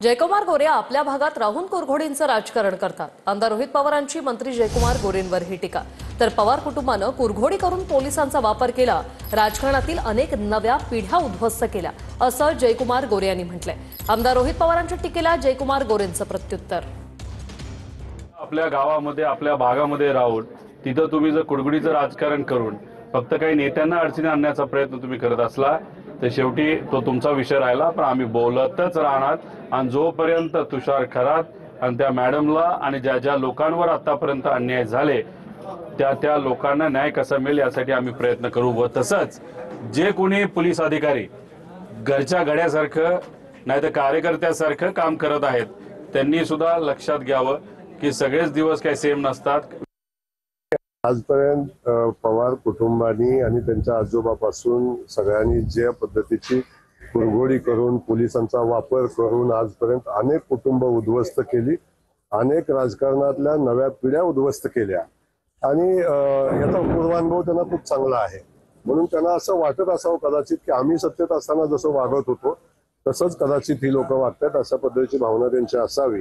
जयकुमार गोरे आपल्या भागात राहून कुरघोडींचं राजकारण करतात। आमदार रोहित पवारांची मंत्री जयकुमार गोरेंवर ही टीका। तर पवार कुटुंबानं कुरघोडी करून पोलिसांचा वापर केला, राजकारणातील अनेक नव्या पिढ्या उद्ध्वस्त केल्या, असं जयकुमार गोरे यांनी म्हटलंय। आमदार रोहित पवारांच्या टीकेला जयकुमार गोरेंचं प्रत्युत्तर। आपल्या गावामध्ये आपल्या भागामध्ये राहून तिथं तुम्ही जर कुरघोडीचं राजकारण करून फक्त काही नेत्यांना अडचणी आणण्याचा प्रयत्न तुम्ही करत असला तर शेवटी तो तुमचा विषय राहिला। पण आम्ही बोलतच राहणार आणि जोपर्यंत तुषार खरात आणि त्या मॅडमला आणि ज्या ज्या लोकांवर आतापर्यंत अन्याय झाले त्या लोकांना न्याय कसा मिळेल यासाठी आम्ही प्रयत्न करू। व तसंच जे कोणी पोलीस अधिकारी घरच्या गड्यासारखं नाही तर कार्यकर्त्यासारखं काम करत आहेत त्यांनी सुद्धा लक्षात घ्यावं की सगळेच दिवस काही सेम नसतात। आजपर्यंत पवार कुटुंबानी आणि त्यांच्या आजोबापासून सगळ्यांनी ज्या पद्धतीची कुरघोडी करून पोलिसांचा वापर करून आजपर्यंत अनेक कुटुंब उद्ध्वस्त केली, अनेक राजकारणातल्या नव्या पिढ्या उद्ध्वस्त केल्या आणि याचा पूर्वानुभव त्यांना खूप चांगला आहे। म्हणून त्यांना असं वाटत असावं कदाचित की आम्ही सत्तेत असताना जसं वागत होतो तसंच कदाचित ही लोक वागतात, अशा पद्धतीची भावना त्यांची असावी।